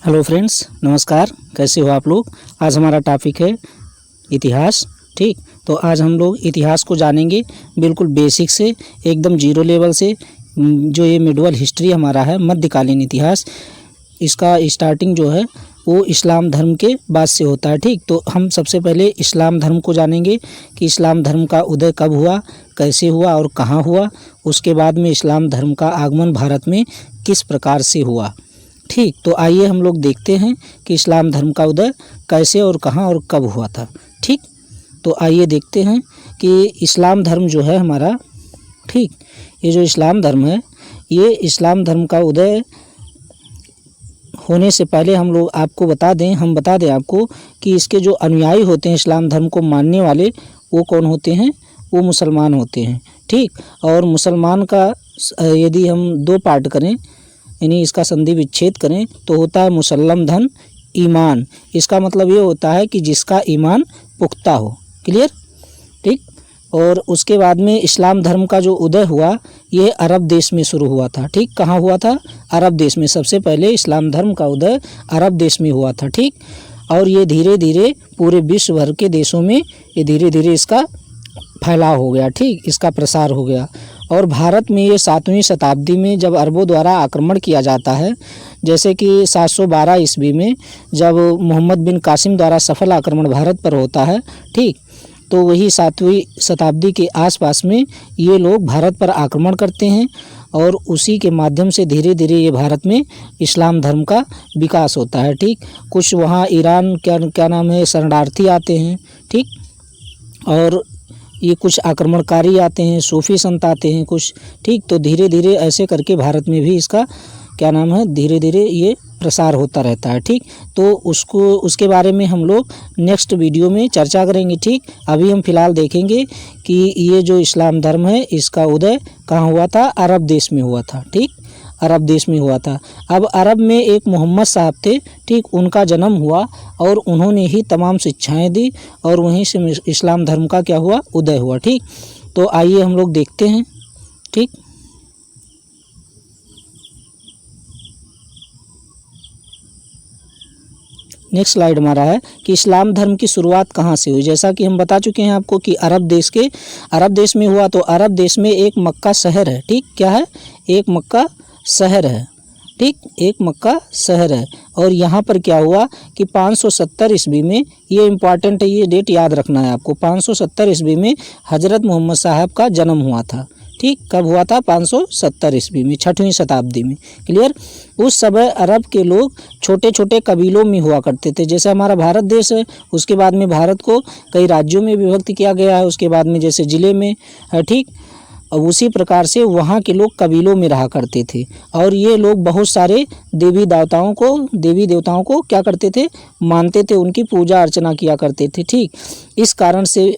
Hello friends, नमस्कार। कैसे हो आप लोग। आज हमारा टॉपिक है इतिहास। ठीक, तो आज हम लोग इतिहास को जानेंगे बिल्कुल बेसिक से, एकदम जीरो लेवल से। जो ये मिडवल हिस्ट्री हमारा है, मध्यकालीन इतिहास, इसका स्टार्टिंग जो है वो इस्लाम धर्म के बाद से होता है। ठीक, तो हम सबसे पहले इस्लाम धर्म को जानेंगे कि इस्लाम धर्म का उदय कब हुआ, कैसे हुआ और कहाँ हुआ। उसके बाद में इस्लाम धर्म का आगमन भारत में किस प्रकार से हुआ। ठीक, तो आइए हम लोग देखते हैं कि इस्लाम धर्म का उदय कैसे और कहाँ और कब हुआ था। ठीक, तो आइए देखते हैं कि इस्लाम धर्म जो है हमारा, ठीक, ये जो इस्लाम धर्म है, ये इस्लाम धर्म का उदय होने से पहले हम बता दें आपको कि इसके जो अनुयायी होते हैं, इस्लाम धर्म को मानने वाले, वो कौन होते हैं। वो मुसलमान होते हैं। ठीक, और मुसलमान का यदि हम दो पार्ट करें, यानी इसका संधि विच्छेद करें, तो होता है मुसल्लम धन ईमान। इसका मतलब ये होता है कि जिसका ईमान पुख्ता हो। क्लियर। ठीक, और उसके बाद में इस्लाम धर्म का जो उदय हुआ, ये अरब देश में शुरू हुआ था। ठीक, कहाँ हुआ था। अरब देश में। सबसे पहले इस्लाम धर्म का उदय अरब देश में हुआ था। ठीक, और ये धीरे धीरे पूरे विश्व भर के देशों में ये धीरे धीरे इसका फैलाव हो गया। ठीक, इसका प्रसार हो गया। और भारत में ये 7वीं शताब्दी में जब अरबों द्वारा आक्रमण किया जाता है, जैसे कि 712 ईस्वी में जब मोहम्मद बिन कासिम द्वारा सफल आक्रमण भारत पर होता है। ठीक, तो वही 7वीं शताब्दी के आसपास में ये लोग भारत पर आक्रमण करते हैं और उसी के माध्यम से धीरे धीरे ये भारत में इस्लाम धर्म का विकास होता है। ठीक, कुछ वहाँ ईरान क्या नाम है शरणार्थी आते हैं। ठीक, और ये कुछ आक्रमणकारी आते हैं, सूफी संत आते हैं कुछ। ठीक, तो धीरे धीरे ऐसे करके भारत में भी इसका क्या नाम है, धीरे धीरे ये प्रसार होता रहता है। ठीक, तो उसके बारे में हम लोग नेक्स्ट वीडियो में चर्चा करेंगे। ठीक, अभी हम फिलहाल देखेंगे कि ये जो इस्लाम धर्म है, इसका उदय कहाँ हुआ था। अरब देश में हुआ था। ठीक, अरब देश में हुआ था। अब अरब में एक मोहम्मद साहब थे। ठीक, उनका जन्म हुआ और उन्होंने ही तमाम शिक्षाएं दी और वहीं से इस्लाम धर्म का क्या हुआ, उदय हुआ। ठीक, तो आइए हम लोग देखते हैं। ठीक, नेक्स्ट स्लाइड हमारा है कि इस्लाम धर्म की शुरुआत कहाँ से हुई। जैसा कि हम बता चुके हैं आपको कि अरब देश में हुआ। तो अरब देश में एक मक्का शहर है। ठीक, क्या है, एक मक्का शहर है। ठीक, एक मक्का शहर है। और यहाँ पर क्या हुआ कि 570 ईस्वी में, ये इम्पॉर्टेंट है, ये डेट याद रखना है आपको, 570 ईस्वी में हजरत मोहम्मद साहब का जन्म हुआ था। ठीक, कब हुआ था, 570 ईस्वी में, 6वीं शताब्दी में। क्लियर। उस समय अरब के लोग छोटे छोटे कबीलों में हुआ करते थे। जैसे हमारा भारत देश है, उसके बाद में भारत को कई राज्यों में विभक्त किया गया है, उसके बाद में जैसे ज़िले में है। ठीक, और उसी प्रकार से वहाँ के लोग कबीलों में रहा करते थे और ये लोग बहुत सारे देवी देवताओं को क्या करते थे, मानते थे, उनकी पूजा अर्चना किया करते थे। ठीक, इस कारण से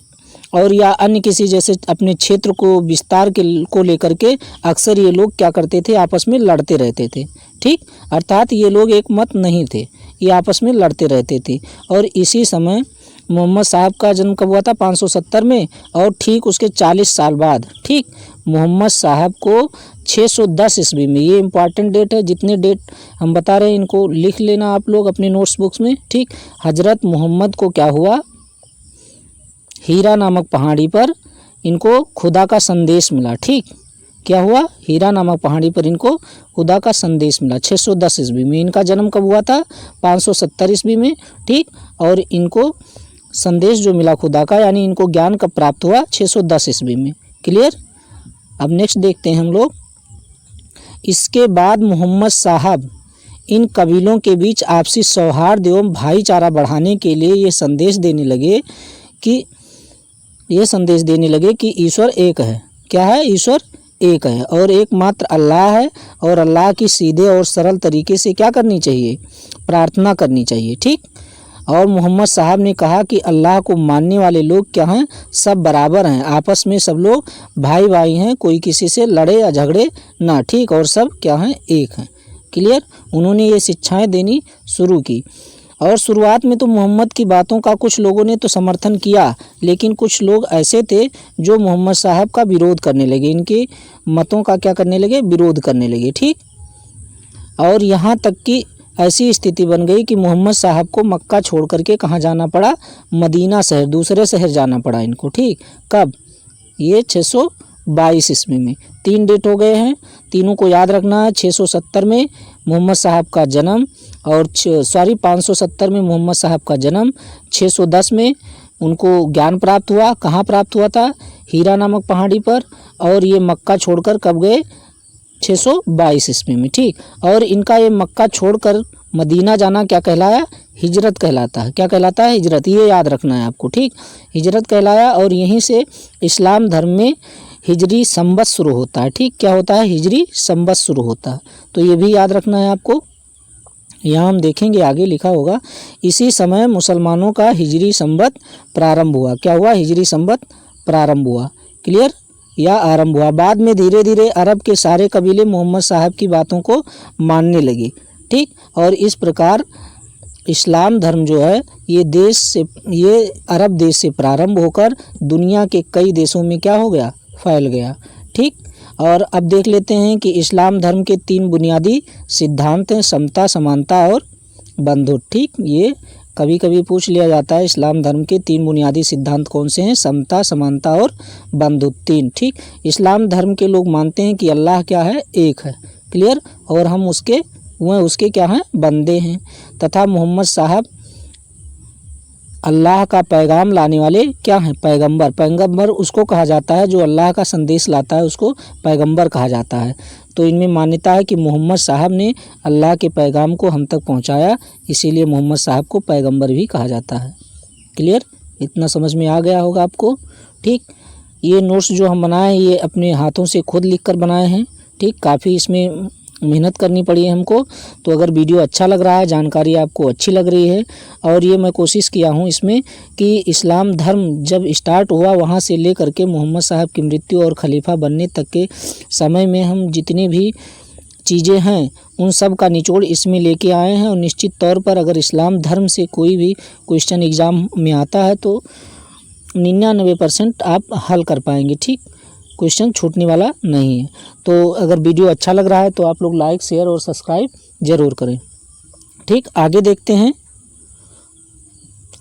और या अन्य किसी जैसे अपने क्षेत्र को विस्तार को लेकर के अक्सर ये लोग क्या करते थे, आपस में लड़ते रहते थे। ठीक, अर्थात ये लोग एक मत नहीं थे, ये आपस में लड़ते रहते थे। और इसी समय मोहम्मद साहब का जन्म कब हुआ था, 570 में। और ठीक उसके 40 साल बाद, ठीक, मोहम्मद साहब को 610 ईस्वी में, ये इंपॉर्टेंट डेट है, जितने डेट हम बता रहे हैं इनको लिख लेना आप लोग अपने नोट्स बुक्स में। ठीक, हजरत मोहम्मद को क्या हुआ, हीरा नामक पहाड़ी पर इनको खुदा का संदेश मिला। ठीक, क्या हुआ, हीरा नामक पहाड़ी पर इनको खुदा का संदेश मिला। 610 ईस्वी में इनका जन्म कब हुआ था, 570 ईस्वी में। ठीक, और इनको संदेश जो मिला खुदा का, यानी इनको ज्ञान कब प्राप्त हुआ, 610 ईस्वी में। क्लियर। अब नेक्स्ट देखते हैं हम लोग। इसके बाद मोहम्मद साहब इन कबीलों के बीच आपसी सौहार्द एवं भाईचारा बढ़ाने के लिए ये संदेश देने लगे कि ईश्वर एक है। क्या है, ईश्वर एक है और एकमात्र अल्लाह है और अल्लाह की सीधे और सरल तरीके से क्या करनी चाहिए, प्रार्थना करनी चाहिए। ठीक, और मोहम्मद साहब ने कहा कि अल्लाह को मानने वाले लोग क्या हैं, सब बराबर हैं, आपस में सब लोग भाई भाई हैं, कोई किसी से लड़े या झगड़े ना। ठीक, और सब क्या हैं, एक हैं। क्लियर। उन्होंने ये शिक्षाएं देनी शुरू की और शुरुआत में तो मोहम्मद की बातों का कुछ लोगों ने तो समर्थन किया, लेकिन कुछ लोग ऐसे थे जो मोहम्मद साहब का विरोध करने लगे, इनके मतों का क्या करने लगे, विरोध करने लगे। ठीक, और यहाँ तक कि ऐसी स्थिति बन गई कि मोहम्मद साहब को मक्का छोड़ करके कहाँ जाना पड़ा, मदीना शहर, दूसरे शहर जाना पड़ा इनको। ठीक, कब, ये 622 ईस्वी में। 3 डेट हो गए हैं, तीनों को याद रखना है। 670 में मोहम्मद साहब का जन्म, और 570 में मोहम्मद साहब का जन्म, 610 में उनको ज्ञान प्राप्त हुआ। कहाँ प्राप्त हुआ था, हीरा नामक पहाड़ी पर। और ये मक्का छोड़कर कब गए, 622 ईस्वी में। ठीक, और इनका ये मक्का छोड़कर मदीना जाना क्या कहलाया, हिजरत कहलाता है। क्या कहलाता है, हिजरत, ये याद रखना है आपको। ठीक, हिजरत कहलाया। और यहीं से इस्लाम धर्म में हिजरी संवत शुरू होता है। ठीक, क्या होता है, हिजरी संवत शुरू होता है, तो ये भी याद रखना है आपको। यहाँ हम देखेंगे आगे लिखा होगा, इसी समय मुसलमानों का हिजरी संवत प्रारंभ हुआ। क्या हुआ, हिजरी संवत प्रारंभ हुआ। क्लियर, या आरंभ हुआ। बाद में धीरे धीरे अरब के सारे कबीले मोहम्मद साहब की बातों को मानने लगे। ठीक, और इस प्रकार इस्लाम धर्म जो है ये अरब देश से प्रारंभ होकर दुनिया के कई देशों में क्या हो गया, फैल गया। ठीक, और अब देख लेते हैं कि इस्लाम धर्म के 3 बुनियादी सिद्धांत हैं, समता, समानता और बंधुत्व। ठीक, ये कभी कभी पूछ लिया जाता है, इस्लाम धर्म के 3 बुनियादी सिद्धांत कौन से हैं, समता, समानता और बंधुत्व, 3। ठीक, इस्लाम धर्म के लोग मानते हैं कि अल्लाह क्या है, एक है। क्लियर, और हम उसके क्या हैं, बंदे हैं, तथा मोहम्मद साहब अल्लाह का पैगाम लाने वाले क्या हैं, पैगंबर। पैगंबर उसको कहा जाता है जो अल्लाह का संदेश लाता है, उसको पैगंबर कहा जाता है। तो इनमें मान्यता है कि मोहम्मद साहब ने अल्लाह के पैगाम को हम तक पहुंचाया, इसीलिए मोहम्मद साहब को पैगंबर भी कहा जाता है। क्लियर, इतना समझ में आ गया होगा आपको। ठीक, ये नोट्स जो हम बनाए हैं ये अपने हाथों से खुद लिख कर बनाए हैं। ठीक, काफ़ी इसमें मेहनत करनी पड़ी है हमको। तो अगर वीडियो अच्छा लग रहा है, जानकारी आपको अच्छी लग रही है, और ये मैं कोशिश किया हूँ इसमें कि इस्लाम धर्म जब स्टार्ट हुआ वहाँ से लेकर के मोहम्मद साहब की मृत्यु और खलीफा बनने तक के समय में हम जितनी भी चीज़ें हैं उन सब का निचोड़ इसमें लेके आए हैं। और निश्चित तौर पर अगर इस्लाम धर्म से कोई भी क्वेश्चन एग्ज़ाम में आता है तो 99% आप हल कर पाएंगे। ठीक, क्वेश्चन छूटने वाला नहीं है। तो अगर वीडियो अच्छा लग रहा है तो आप लोग लाइक, शेयर और सब्सक्राइब ज़रूर करें। ठीक, आगे देखते हैं।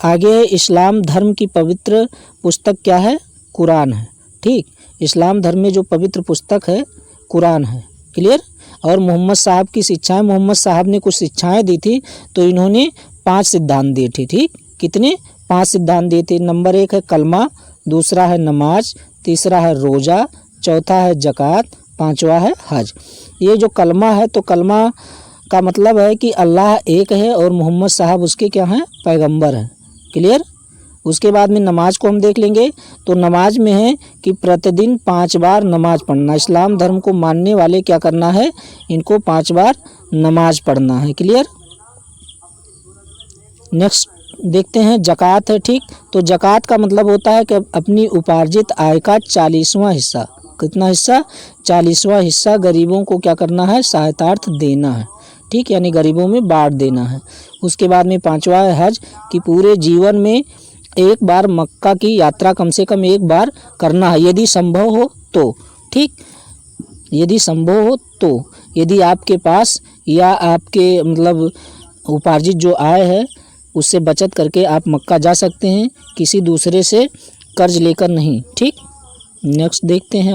आगे इस्लाम धर्म की पवित्र पुस्तक क्या है, कुरान है। ठीक, इस्लाम धर्म में जो पवित्र पुस्तक है कुरान है। क्लियर, और मोहम्मद साहब की शिक्षाएं, मोहम्मद साहब ने कुछ शिक्षाएं दी थी, तो इन्होंने 5 सिद्धांत दिए थे। ठीक, कितने, 5 सिद्धांत दिए थे। नंबर 1 है कलमा, दूसरा है नमाज, तीसरा है रोज़ा, चौथा है ज़कात, 5वां है हज। ये जो कलमा है, तो कलमा का मतलब है कि अल्लाह एक है और मोहम्मद साहब उसके क्या हैं, पैगंबर हैं। क्लियर, उसके बाद में नमाज को हम देख लेंगे। तो नमाज में है कि प्रतिदिन 5 बार नमाज पढ़ना। इस्लाम धर्म को मानने वाले क्या करना है, इनको 5 बार नमाज पढ़ना है। क्लियर, नेक्स्ट देखते हैं ज़कात है। ठीक, तो ज़कात का मतलब होता है कि अपनी उपार्जित आय का 40वां हिस्सा, कितना हिस्सा, 40वां हिस्सा गरीबों को क्या करना है, सहायतार्थ देना है। ठीक, यानी गरीबों में बांट देना है। उसके बाद में 5वां है हज, कि पूरे जीवन में एक बार मक्का की यात्रा कम से कम एक बार करना है, यदि संभव हो तो। ठीक, यदि संभव हो तो, यदि आपके पास या आपके मतलब उपार्जित जो आय है उससे बचत करके आप मक्का जा सकते हैं, किसी दूसरे से कर्ज लेकर नहीं। ठीक, नेक्स्ट देखते हैं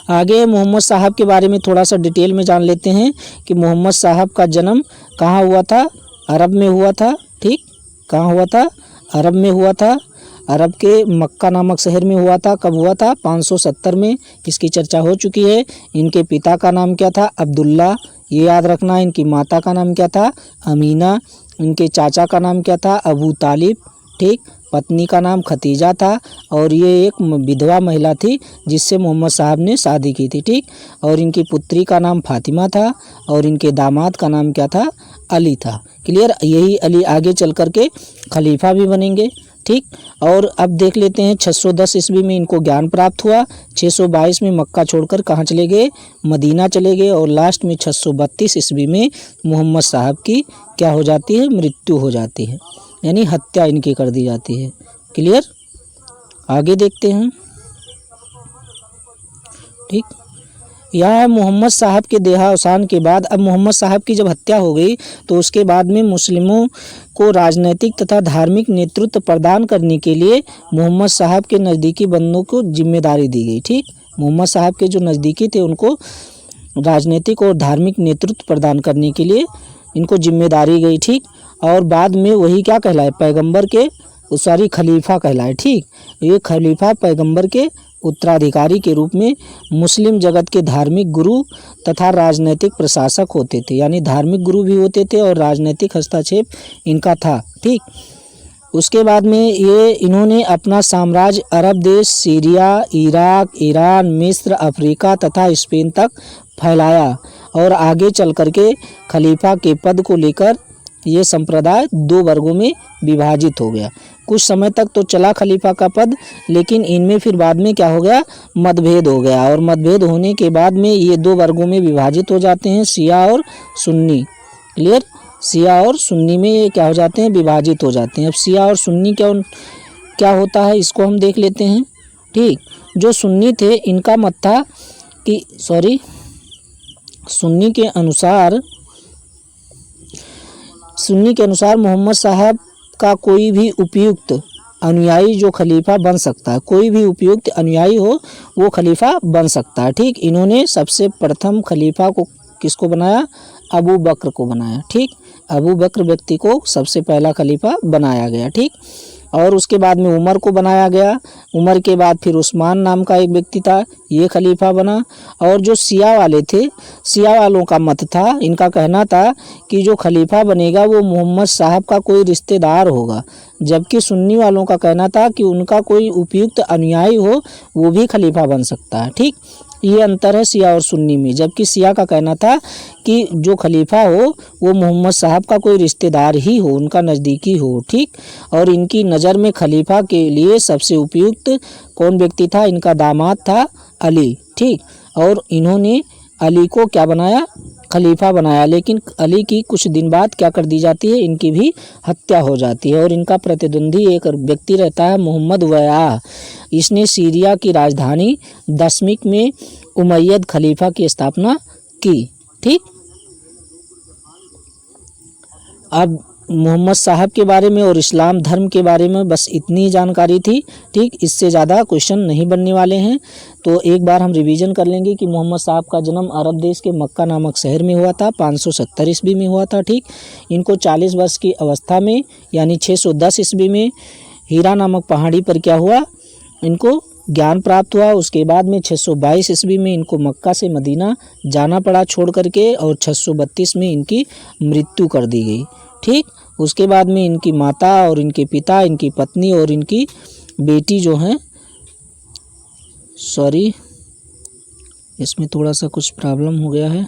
आगे मोहम्मद साहब के बारे में थोड़ा सा डिटेल में जान लेते हैं कि मोहम्मद साहब का जन्म कहाँ हुआ था, अरब में हुआ था। ठीक, कहाँ हुआ था, अरब में हुआ था, अरब के मक्का नामक शहर में हुआ था। कब हुआ था, 570 में। इसकी चर्चा हो चुकी है। इनके पिता का नाम क्या था, अब्दुल्ला, ये याद रखना। इनकी माता का नाम क्या था, अमीना। इनके चाचा का नाम क्या था, अबू तालिब। ठीक, पत्नी का नाम खतीजा था, और ये एक विधवा महिला थी जिससे मोहम्मद साहब ने शादी की थी। ठीक, और इनकी पुत्री का नाम फातिमा था, और इनके दामाद का नाम क्या था, अली था। क्लियर, यही अली आगे चल कर के खलीफा भी बनेंगे। ठीक, और अब देख लेते हैं 610 ईस्वी में इनको ज्ञान प्राप्त हुआ। 622 में मक्का छोड़कर कहाँ चले गए, मदीना चले गए, और लास्ट में 632 ईस्वी में मोहम्मद साहब की क्या हो जाती है, मृत्यु हो जाती है, यानी हत्या इनकी कर दी जाती है। क्लियर, आगे देखते हैं। ठीक, यह है मोहम्मद साहब के देहावसान के बाद। अब मोहम्मद साहब की जब हत्या हो गई तो उसके बाद में मुस्लिमों को राजनैतिक तथा धार्मिक नेतृत्व प्रदान करने के लिए मोहम्मद साहब के नज़दीकी बंदों को जिम्मेदारी दी गई। ठीक, मोहम्मद साहब के जो नज़दीकी थे उनको राजनीतिक और धार्मिक नेतृत्व प्रदान करने के लिए इनको जिम्मेदारी गई। ठीक, और बाद में वही क्या कहलाए, पैगंबर के खलीफा कहलाए। ठीक, ये खलीफा पैगंबर के उत्तराधिकारी के रूप में मुस्लिम जगत के धार्मिक गुरु तथा राजनैतिक प्रशासक होते थे, यानी धार्मिक गुरु भी होते थे और राजनैतिक हस्तक्षेप इनका था। ठीक, उसके बाद में इन्होंने अपना साम्राज्य अरब देश, सीरिया, इराक, ईरान, मिस्र, अफ्रीका तथा स्पेन तक फैलाया और आगे चल करके खलीफा के पद को लेकर ये संप्रदाय दो वर्गों में विभाजित हो गया। कुछ समय तक तो चला खलीफा का पद, लेकिन इनमें फिर बाद में क्या हो गया, मतभेद हो गया और मतभेद होने के बाद में ये दो वर्गों में विभाजित हो जाते हैं, शिया और सुन्नी। क्लियर, शिया और सुन्नी में ये क्या हो जाते हैं, विभाजित हो जाते हैं। अब शिया और सुन्नी क्या होता है इसको हम देख लेते हैं। ठीक, जो सुन्नी थे इनका मत था कि सुन्नी के अनुसार मोहम्मद साहब का कोई भी उपयुक्त अनुयायी जो खलीफा बन सकता है, कोई भी उपयुक्त अनुयायी हो वो खलीफा बन सकता है। ठीक, इन्होंने सबसे प्रथम खलीफा को किसको बनाया, अबू बकर को बनाया। ठीक, अबू बकर व्यक्ति को सबसे पहला खलीफा बनाया गया। ठीक, और उसके बाद में उमर को बनाया गया। उमर के बाद फिर उस्मान नाम का एक व्यक्ति था, ये खलीफा बना। और जो शिया वाले थे, शिया वालों का मत था, इनका कहना था कि जो खलीफा बनेगा वो मोहम्मद साहब का कोई रिश्तेदार होगा, जबकि सुन्नी वालों का कहना था कि उनका कोई उपयुक्त अनुयायी हो वो भी खलीफा बन सकता है। ठीक, ये अंतर है शिया और सुन्नी में। जबकि शिया का कहना था कि जो खलीफा हो वो मोहम्मद साहब का कोई रिश्तेदार ही हो, उनका नज़दीकी हो। ठीक, और इनकी नज़र में खलीफा के लिए सबसे उपयुक्त कौन व्यक्ति था, इनका दामाद था अली। ठीक, और इन्होंने अली को क्या बनाया, खलीफा बनाया। लेकिन अली की कुछ दिन बाद क्या कर दी जाती है, इनकी भी हत्या हो जाती है और इनका प्रतिद्वंदी एक व्यक्ति रहता है मोहम्मद वयाह। इसने सीरिया की राजधानी दशमिक में उमैयद खलीफा की स्थापना की। ठीक, अब मोहम्मद साहब के बारे में और इस्लाम धर्म के बारे में बस इतनी ही जानकारी थी। ठीक, इससे ज़्यादा क्वेश्चन नहीं बनने वाले हैं। तो एक बार हम रिवीजन कर लेंगे कि मोहम्मद साहब का जन्म अरब देश के मक्का नामक शहर में हुआ था, 570 ईस्वी में हुआ था। ठीक, इनको 40 वर्ष की अवस्था में यानी 610 ईस्वी में हीरा नामक पहाड़ी पर क्या हुआ, इनको ज्ञान प्राप्त हुआ। उसके बाद में 622 ईस्वी में इनको मक्का से मदीना जाना पड़ा छोड़ करके और 632 में इनकी मृत्यु कर दी गई। ठीक, उसके बाद में इनकी माता और इनके पिता, इनकी पत्नी और इनकी बेटी जो हैं, इसमें थोड़ा सा कुछ प्रॉब्लम हो गया है।